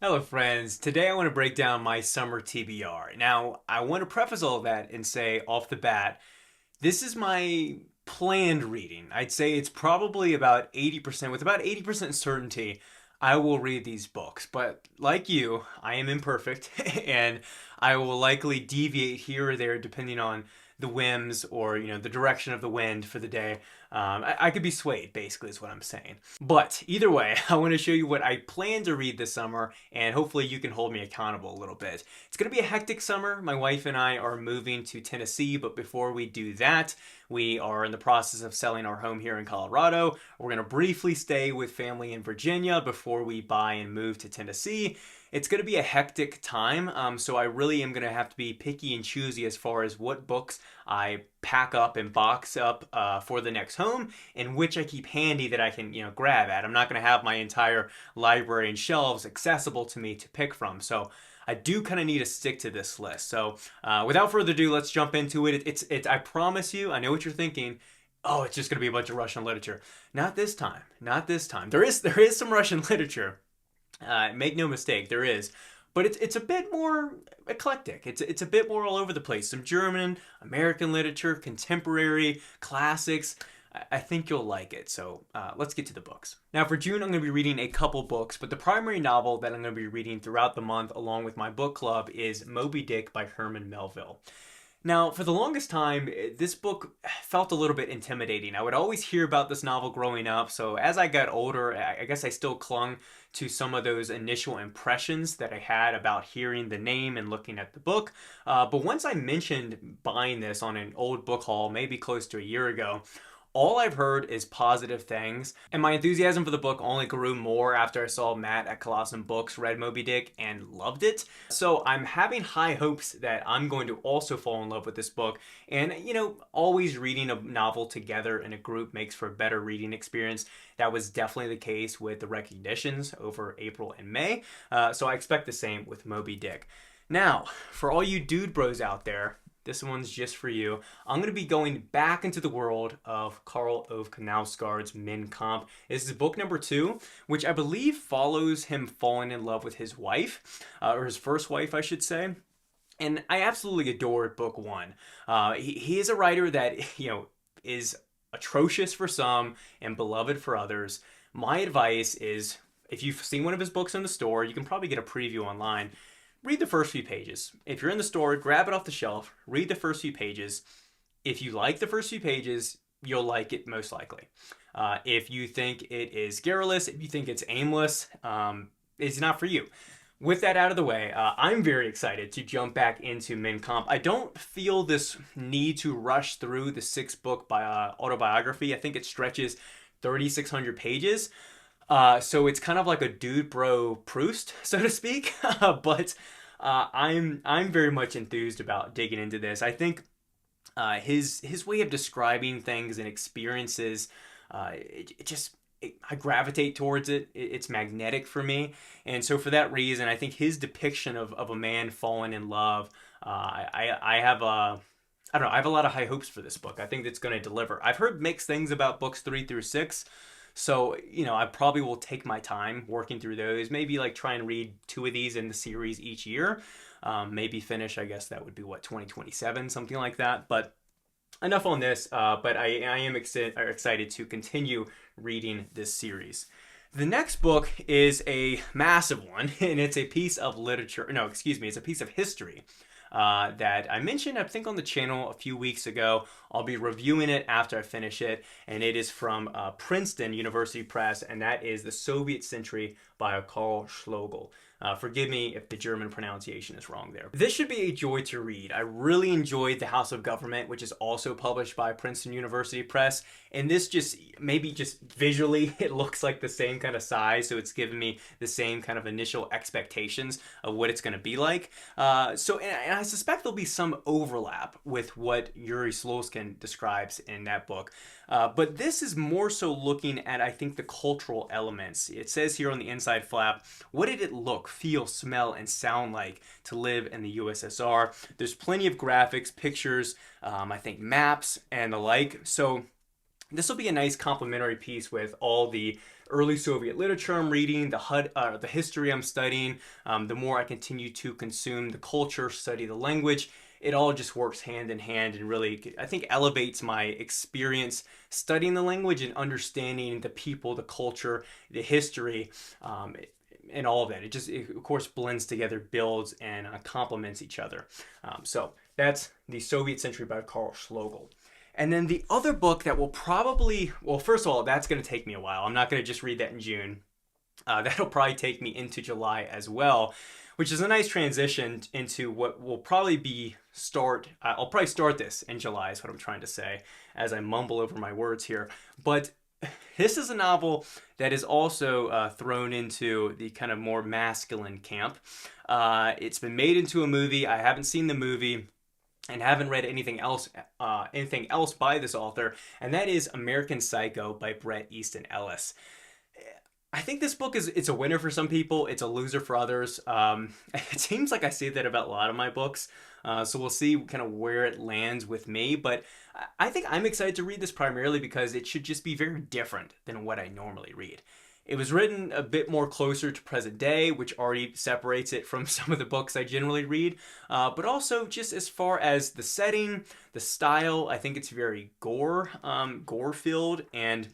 Hello, friends. Today I want to break down my summer TBR. Now, I want to preface all of that and say off the bat, this is my planned reading. I'd say it's probably about 80%, with about 80% certainty, I will read these books. But like you, I am imperfect and I will likely deviate here or there depending on the whims or the direction of the wind for the day. I could be swayed, basically, is what I'm saying. But either way, I want to show you what I plan to read this summer, and hopefully you can hold me accountable a little bit. It's going to be a hectic summer. My wife and I are moving to Tennessee, but before we do that, we are in the process of selling our home here in Colorado. We're going to briefly stay with family in Virginia before we buy and move to Tennessee. It's going to be a hectic time, so I really am going to have to be picky and choosy as far as what books I pack up and box up for the next home, and which I keep handy that I can, grab at. I'm not going to have my entire library and shelves accessible to me to pick from. So I do kind of need to stick to this list. So without further ado, let's jump into it. It's. I promise you, I know what you're thinking. Oh, it's just going to be a bunch of Russian literature. Not this time. Not this time. There is some Russian literature. Make no mistake, there is. But it's a bit more eclectic. It's a bit more all over the place. Some German, American literature, contemporary, classics. I think you'll like it. So let's get to the books. Now for June, I'm going to be reading a couple books, but the primary novel that I'm going to be reading throughout the month along with my book club is Moby Dick by Herman Melville. Now, for the longest time, this book felt a little bit intimidating. I would always hear about this novel growing up, so as I got older, I guess I still clung to some of those initial impressions that I had about hearing the name and looking at the book. But once I mentioned buying this on an old book haul, maybe close to a year ago, all I've heard is positive things, and my enthusiasm for the book only grew more after I saw Matt at Colossum Books read Moby Dick and loved it. So I'm having high hopes that I'm going to also fall in love with this book. And, always reading a novel together in a group makes for a better reading experience. That was definitely the case with the Recognitions over April and May. So I expect the same with Moby Dick. Now, for all you dude bros out there, this one's just for you. I'm going to be going back into the world of Karl Ove Knausgaard's Mein Kampf. This is book number 2, which I believe follows him falling in love with his wife, or his first wife, I should say. And I absolutely adored book 1. He is a writer that, is atrocious for some and beloved for others. My advice is, if you've seen one of his books in the store, you can probably get a preview online. Read the first few pages. If you're in the store, grab it off the shelf, read the first few pages. If you like the first few pages, you'll like it most likely. If you think it is garrulous, if you think it's aimless, it's not for you. With that out of the way, I'm very excited to jump back into Mein Kampf. I don't feel this need to rush through the 6-book autobiography. I think it stretches 3,600 pages. So it's kind of like a dude bro Proust, so to speak. But I'm very much enthused about digging into this. I think his way of describing things and experiences, I gravitate towards it. It's magnetic for me, and so for that reason, I think his depiction of a man falling in love, I have a. I don't know. I have a lot of high hopes for this book. I think it's going to deliver. I've heard mixed things about books 3 through 6. So, I probably will take my time working through those. Maybe like try and read 2 of these in the series each year. Maybe finish, I guess that would be 2027, something like that. But enough on this. But I am excited to continue reading this series. The next book is a massive one, and it's a piece of literature. No, excuse me, it's a piece of history that I mentioned, I think, on the channel a few weeks ago. I'll be reviewing it after I finish it, and it is from Princeton University Press, and that is The Soviet Century by Karl Schlegel. Forgive me if the German pronunciation is wrong there. This should be a joy to read. I really enjoyed The House of Government, which is also published by Princeton University Press. And this maybe just visually, it looks like the same kind of size. So it's given me the same kind of initial expectations of what it's going to be like. And I suspect there'll be some overlap with what Yuri Sloskin describes in that book. But this is more so looking at, I think, the cultural elements. It says here on the inside flap, what did it look, feel, smell, and sound like to live in the USSR? There's plenty of graphics, pictures, I think maps, and the like. So this will be a nice complementary piece with all the early Soviet literature I'm reading, the history I'm studying, the more I continue to consume the culture, study the language, it all just works hand in hand and really, I think, elevates my experience studying the language and understanding the people, the culture, the history, and all of that. It of course blends together, builds, and complements each other. So that's The Soviet Century by Karl Schlogel. And then the other book that will probably, well, first of all, that's going to take me a while. I'm not going to just read that in June. That'll probably take me into July as well, which is a nice transition into what will probably be I'll probably start this in July is what I'm trying to say as I mumble over my words here. But this is a novel that is also thrown into the kind of more masculine camp. It's been made into a movie. I haven't seen the movie and haven't read anything else by this author, and that is American Psycho by Bret Easton Ellis. I think this book it's a winner for some people. It's a loser for others. It seems like I say that about a lot of my books. So we'll see kind of where it lands with me. But I think I'm excited to read this primarily because it should just be very different than what I normally read. It was written a bit more closer to present day, which already separates it from some of the books I generally read. But also just as far as the setting, the style, I think it's very gore-filled and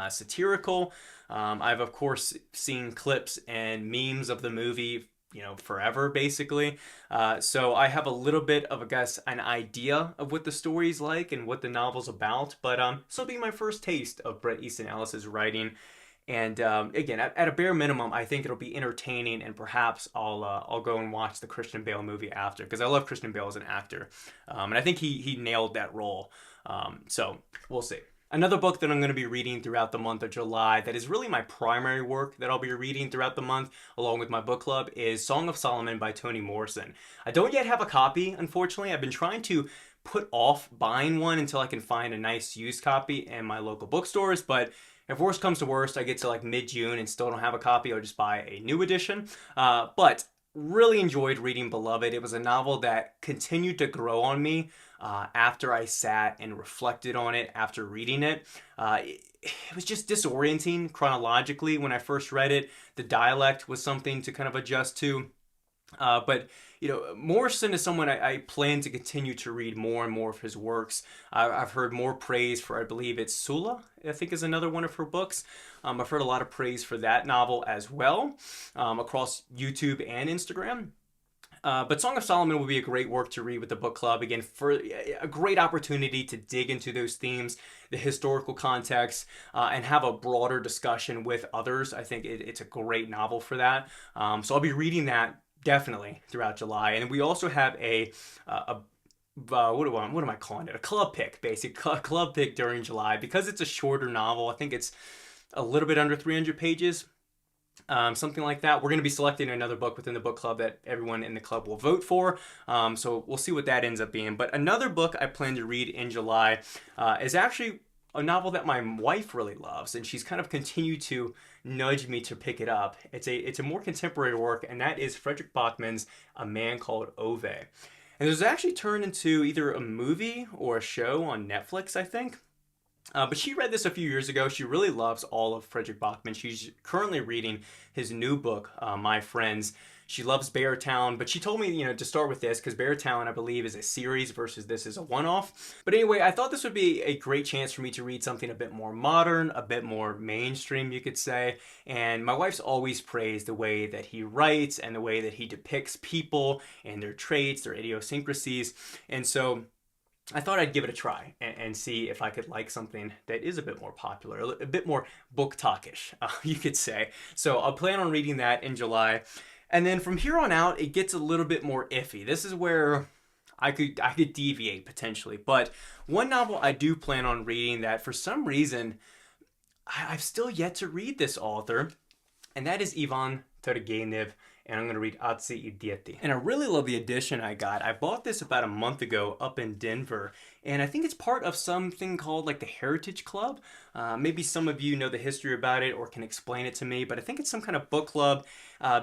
satirical. I've of course seen clips and memes of the movie, forever basically. So I have a little bit of, an idea of what the story's like and what the novel's about. But this will be my first taste of Bret Easton Ellis's writing. And again, at a bare minimum, I think it'll be entertaining, and perhaps I'll go and watch the Christian Bale movie after, because I love Christian Bale as an actor, and I think he nailed that role. So we'll see. Another book that I'm going to be reading throughout the month of July that is really my primary work that I'll be reading throughout the month along with my book club is Song of Solomon by Toni Morrison. I don't yet have a copy, unfortunately. I've been trying to put off buying one until I can find a nice used copy in my local bookstores, but if worst comes to worst, I get to like mid-June and still don't have a copy, I'll just buy a new edition. But really enjoyed reading Beloved. It was a novel that continued to grow on me after I sat and reflected on it after reading it. It was just disorienting chronologically when I first read it. The dialect was something to kind of adjust to. But Morrison is someone I plan to continue to read more and more of his works. I've heard more praise for, I believe it's Sula, I think is another one of her books. I've heard a lot of praise for that novel as well, across YouTube and Instagram. But Song of Solomon will be a great work to read with the book club. Again, for a great opportunity to dig into those themes, the historical context, and have a broader discussion with others. I think it's a great novel for that. So I'll be reading that definitely throughout July. And we also have what am I calling it? A club pick, basically. Club pick during July. Because it's a shorter novel, I think it's a little bit under 300 pages. Something like that. We're going to be selecting another book within the book club that everyone in the club will vote for. So we'll see what that ends up being. But another book I plan to read in July is actually a novel that my wife really loves, and she's kind of continued to nudge me to pick it up. It's a more contemporary work, and that is Frederick Bachman's A Man Called Ove. And it was actually turned into either a movie or a show on Netflix, I think. But she read this a few years ago. She really loves all of Frederick Bachman. She's currently reading his new book, My Friends. She loves Beartown, but she told me, to start with this because Beartown, I believe, is a series versus this is a one-off. But anyway, I thought this would be a great chance for me to read something a bit more modern, a bit more mainstream, you could say. And my wife's always praised the way that he writes and the way that he depicts people and their traits, their idiosyncrasies. And so I thought I'd give it a try and see if I could like something that is a bit more popular, a bit more book talkish, you could say. So I'll plan on reading that in July. And then from here on out, it gets a little bit more iffy. This is where I could deviate potentially. But one novel I do plan on reading that for some reason I've still yet to read this author, and that is Ivan tentative, and I'm going to read Atsi Idieti. And I really love the edition I got. I bought this about a month ago up in Denver, and I think it's part of something called like the Heritage Club. Maybe some of you know the history about it or can explain it to me, but I think it's some kind of book club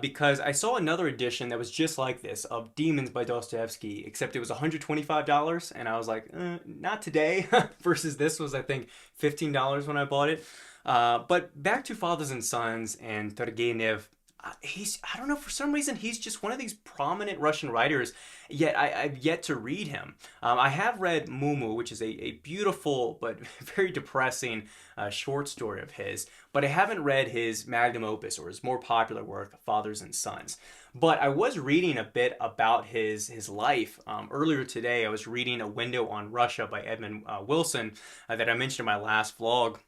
because I saw another edition that was just like this of Demons by Dostoevsky, except it was $125, and I was like, not today, versus this was, I think, $15 when I bought it. But back to Fathers and Sons and Turgenev, I don't know, for some reason he's just one of these prominent Russian writers, yet I've yet to read him. I have read Mumu, which is a beautiful but very depressing short story of his, but I haven't read his magnum opus or his more popular work, Fathers and Sons. But I was reading a bit about his life. Earlier today I was reading A Window on Russia by Edmund Wilson that I mentioned in my last vlog.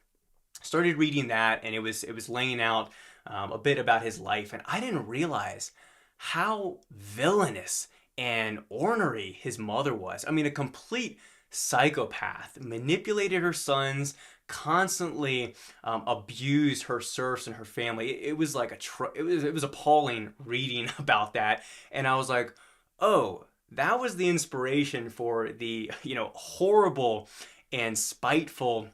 Started reading that, and it was laying out a bit about his life, and I didn't realize how villainous and ornery his mother was. I mean, a complete psychopath, manipulated her sons, constantly abused her serfs and her family. It was like it was appalling reading about that, and I was like, oh, that was the inspiration for the horrible and spiteful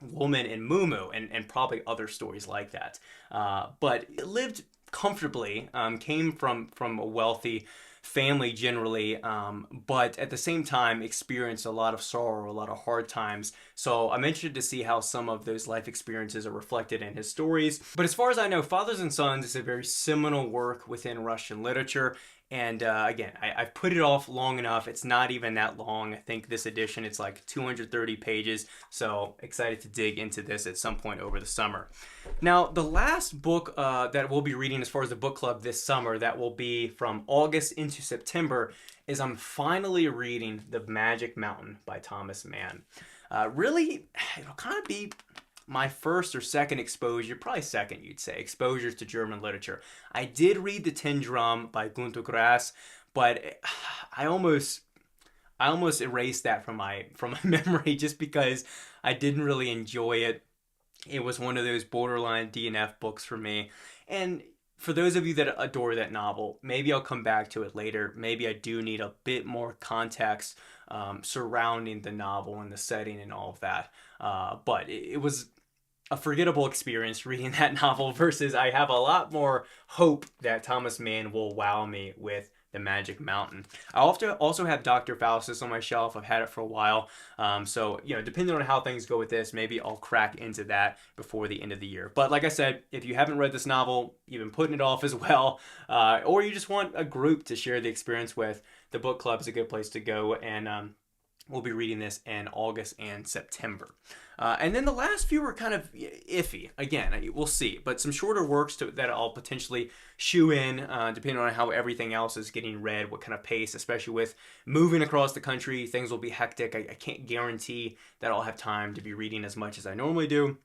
woman in Mumu, and probably other stories like that. But lived comfortably, came from a wealthy family generally, but at the same time experienced a lot of sorrow, a lot of hard times. So I'm interested to see how some of those life experiences are reflected in his stories. But as far as I know, Fathers and Sons is a very seminal work within Russian literature. And again, I've put it off long enough. It's not even that long. I think this edition, it's like 230 pages. So excited to dig into this at some point over the summer. Now, the last book that we'll be reading as far as the book club this summer, that will be from August into September, is I'm finally reading The Magic Mountain by Thomas Mann. Really, it'll kind of be my first or second exposure, probably second you'd say, exposures to German literature. I did read The Tin Drum by Günter Grass, but I almost erased that from my memory just because I didn't really enjoy it. It was one of those borderline DNF books for me. And for those of you that adore that novel, maybe I'll come back to it later. Maybe I do need a bit more context surrounding the novel and the setting and all of that. But it was a forgettable experience reading that novel versus I have a lot more hope that Thomas Mann will wow me with The Magic Mountain. I also have Dr. Faustus on my shelf. I've had it for a while. So, depending on how things go with this, maybe I'll crack into that before the end of the year. But like I said, if you haven't read this novel, you've been putting it off as well, or you just want a group to share the experience with, the book club is a good place to go. And we'll be reading this in August and September. And then the last few are kind of iffy. Again, we'll see. But some shorter works that I'll potentially shoe in, depending on how everything else is getting read, what kind of pace, especially with moving across the country. Things will be hectic. I can't guarantee that I'll have time to be reading as much as I normally do.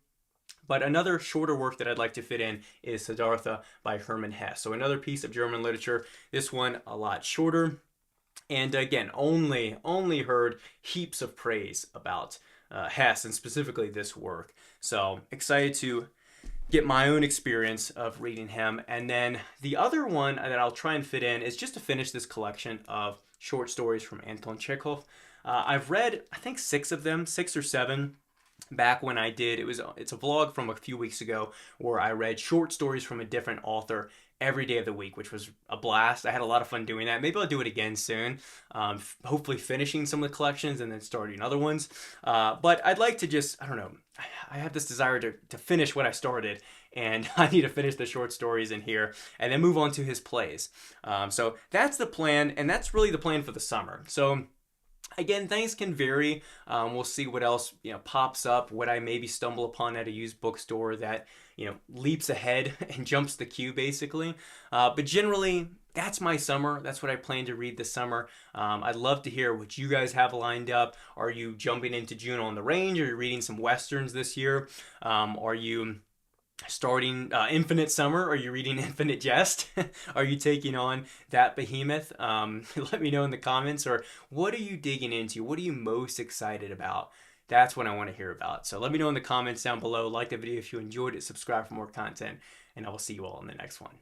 But another shorter work that I'd like to fit in is Siddhartha by Hermann Hesse. So another piece of German literature. This one a lot shorter. And again, only heard heaps of praise about Hesse and specifically this work. So excited to get my own experience of reading him. And then the other one that I'll try and fit in is just to finish this collection of short stories from Anton Chekhov. I've read, I think, 6 of them, 6 or 7. Back when I did, it's a vlog from a few weeks ago where I read short stories from a different author every day of the week, which was a blast. I had a lot of fun doing that. Maybe I'll do it again soon. Hopefully finishing some of the collections and then starting other ones. But I'd like to just, I don't know, I have this desire to finish what I started, and I need to finish the short stories in here and then move on to his plays. So that's the plan, and that's really the plan for the summer. So again, things can vary. We'll see what else pops up, what I maybe stumble upon at a used bookstore that leaps ahead and jumps the queue, basically. But generally, that's my summer. That's what I plan to read this summer. I'd love to hear what you guys have lined up. Are you jumping into June on the Range? Are you reading some Westerns this year? Are you starting Infinite Summer? Are you reading Infinite Jest? Are you taking on that behemoth? Let me know in the comments. Or what are you digging into? What are you most excited about? That's what I want to hear about. So let me know in the comments down below. Like the video if you enjoyed it. Subscribe for more content. And I will see you all in the next one.